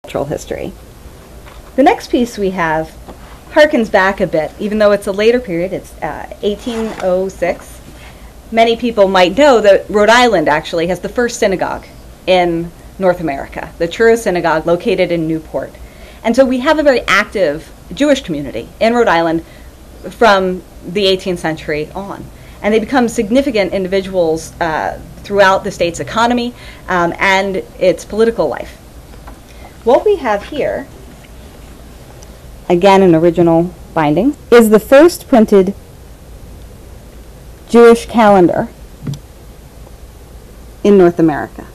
cultural history. The next piece we have harkens back a bit, even though it's a later period. It's 1806. Many people might know that Rhode Island actually has the first synagogue in North America, the Truro Synagogue, located in Newport. And so we have a very active Jewish community in Rhode Island from the 18th century on. And they become significant individuals throughout the state's economy and its political life. What we have here, again an original binding, is the first printed Jewish calendar in North America.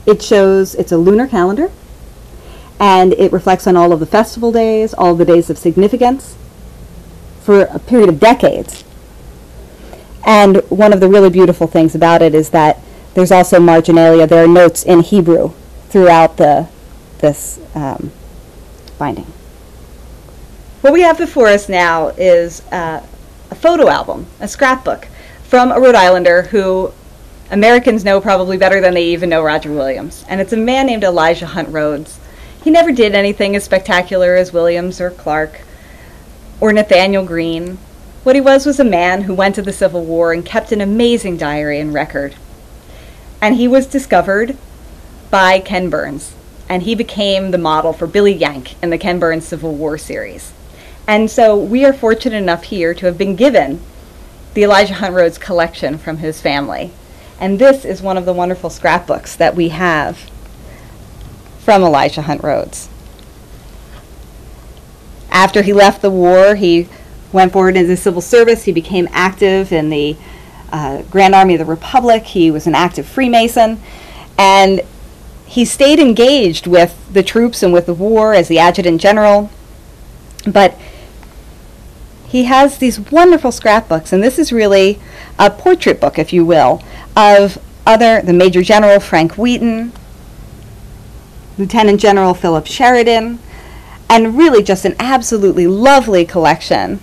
It shows, it's a lunar calendar, and it reflects on all of the festival days, all of the days of significance for a period of decades. And one of the really beautiful things about it is that there's also marginalia. There are notes in Hebrew throughout this binding. What we have before us now is a photo album, a scrapbook, from a Rhode Islander who Americans know probably better than they even know Roger Williams. And it's a man named Elijah Hunt Rhodes. He never did anything as spectacular as Williams or Clark or Nathaniel Greene. What he was a man who went to the Civil War and kept an amazing diary and record. And he was discovered by Ken Burns, and he became the model for Billy Yank in the Ken Burns Civil War series. And so we are fortunate enough here to have been given the Elijah Hunt Rhodes collection from his family. And this is one of the wonderful scrapbooks that we have from Elijah Hunt Rhodes. After he left the war, he went forward into the civil service. He became active in the Grand Army of the Republic. He was an active Freemason, and he stayed engaged with the troops and with the war as the adjutant general. But he has these wonderful scrapbooks, and this is really a portrait book, if you will, of the Major General Frank Wheaton, Lieutenant General Philip Sheridan, and really just an absolutely lovely collection.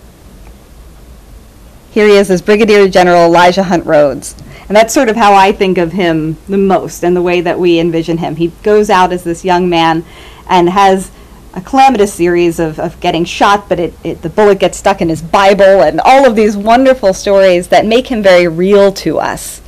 Here he is as Brigadier General Elijah Hunt Rhodes. And that's sort of how I think of him the most and the way that we envision him. He goes out as this young man and has a calamitous series of getting shot, but the bullet gets stuck in his Bible, and all of these wonderful stories that make him very real to us.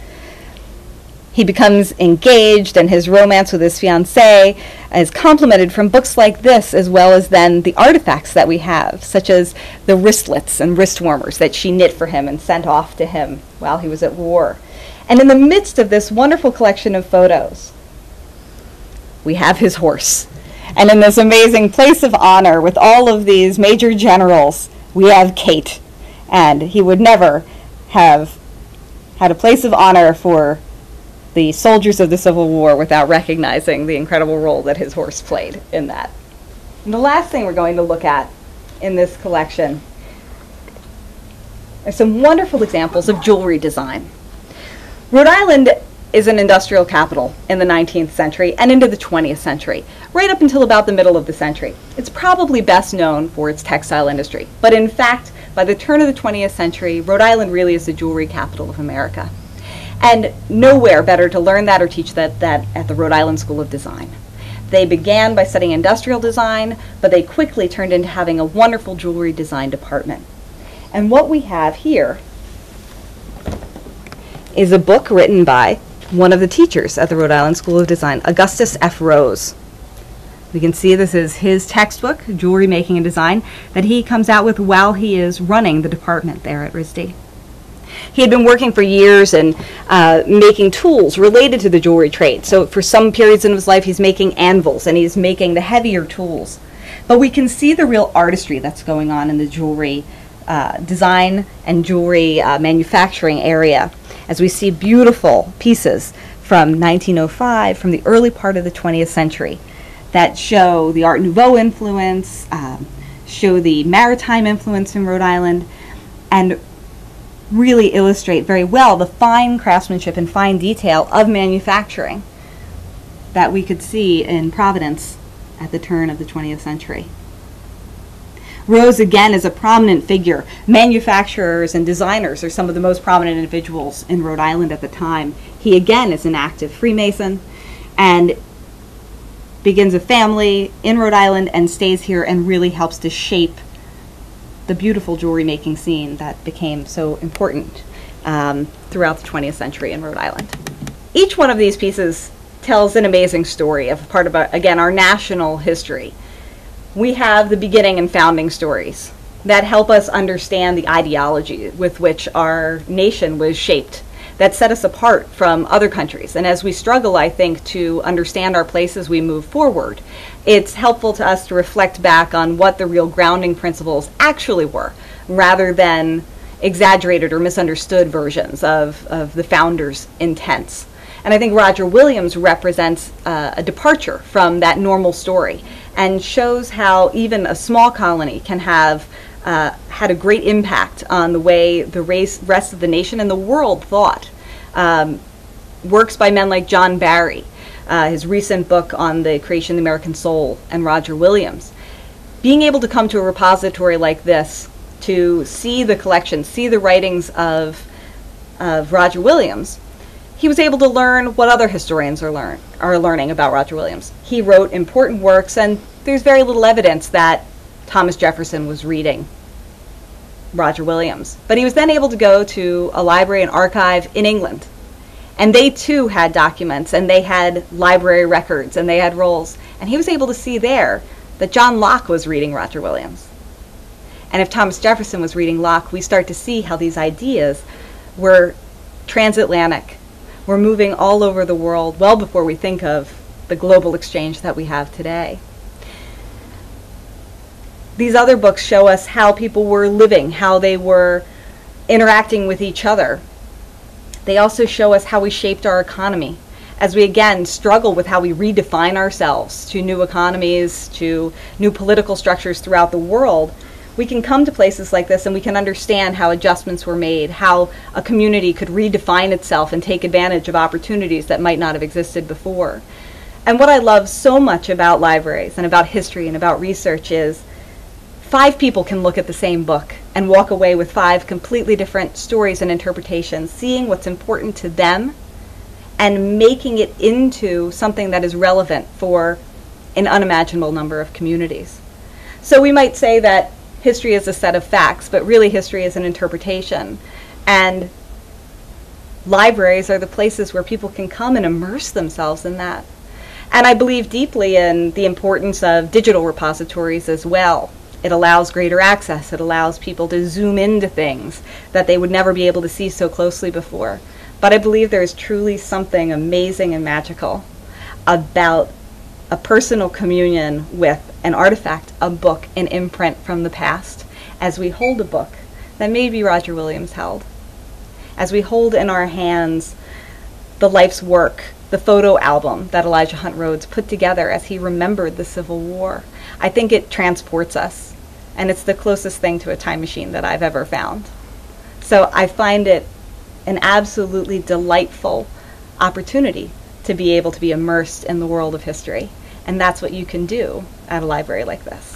He becomes engaged, and his romance with his fiancée is complemented from books like this, as well as then the artifacts that we have, such as the wristlets and wrist warmers that she knit for him and sent off to him while he was at war. And in the midst of this wonderful collection of photos, we have his horse. And in this amazing place of honor with all of these major generals, we have Kate. And he would never have had a place of honor for the soldiers of the Civil War without recognizing the incredible role that his horse played in that. And the last thing we're going to look at in this collection are some wonderful examples of jewelry design. Rhode Island is an industrial capital in the 19th century and into the 20th century, right up until about the middle of the century. It's probably best known for its textile industry, but in fact, by the turn of the 20th century, Rhode Island really is the jewelry capital of America. And nowhere better to learn that or teach that at the Rhode Island School of Design. They began by studying industrial design, but they quickly turned into having a wonderful jewelry design department. And what we have here is a book written by one of the teachers at the Rhode Island School of Design, Augustus F. Rose. We can see this is his textbook, Jewelry Making and Design, that he comes out with while he is running the department there at RIHS. He had been working for years and making tools related to the jewelry trade. So for some periods in his life, he's making anvils and he's making the heavier tools. But we can see the real artistry that's going on in the jewelry design and jewelry manufacturing area, as we see beautiful pieces from 1905, from the early part of the 20th century, that show the Art Nouveau influence, show the maritime influence in Rhode Island, and really illustrate very well the fine craftsmanship and fine detail of manufacturing that we could see in Providence at the turn of the 20th century. Rose, again, is a prominent figure. Manufacturers and designers are some of the most prominent individuals in Rhode Island at the time. He, again, is an active Freemason, and begins a family in Rhode Island and stays here and really helps to shape the beautiful jewelry making scene that became so important throughout the 20th century in Rhode Island. Each one of these pieces tells an amazing story of part of, again, our national history. We have the beginning and founding stories that help us understand the ideology with which our nation was shaped, that set us apart from other countries. And as we struggle, I think, to understand our place as we move forward, it's helpful to us to reflect back on what the real grounding principles actually were, rather than exaggerated or misunderstood versions of the founders' intents. And I think Roger Williams represents a departure from that normal story and shows how even a small colony can have had a great impact on the way the rest of the nation and the world thought. Works by men like John Barry, his recent book on the creation of the American soul, and Roger Williams. Being able to come to a repository like this, to see the collection, see the writings of Roger Williams, he was able to learn what other historians are learning about Roger Williams. He wrote important works, and there's very little evidence that Thomas Jefferson was reading Roger Williams. But he was then able to go to a library and archive in England. And they too had documents, and they had library records, and they had rolls. And he was able to see there that John Locke was reading Roger Williams. And if Thomas Jefferson was reading Locke, we start to see how these ideas were transatlantic. We're moving all over the world well before we think of the global exchange that we have today. These other books show us how people were living, how they were interacting with each other. They also show us how we shaped our economy as we again struggle with how we redefine ourselves to new economies, to new political structures throughout the world. We can come to places like this and we can understand how adjustments were made, how a community could redefine itself and take advantage of opportunities that might not have existed before. And what I love so much about libraries and about history and about research is 5 people can look at the same book and walk away with 5 completely different stories and interpretations, seeing what's important to them and making it into something that is relevant for an unimaginable number of communities. So we might say that history is a set of facts, but really history is an interpretation. And libraries are the places where people can come and immerse themselves in that. And I believe deeply in the importance of digital repositories as well. It allows greater access. It allows people to zoom into things that they would never be able to see so closely before. But I believe there is truly something amazing and magical about a personal communion with an artifact, a book, an imprint from the past, as we hold a book that maybe Roger Williams held. As we hold in our hands the life's work, the photo album that Elijah Hunt Rhodes put together as he remembered the Civil War. I think it transports us, and it's the closest thing to a time machine that I've ever found. So I find it an absolutely delightful opportunity to be able to be immersed in the world of history. And that's what you can do at a library like this.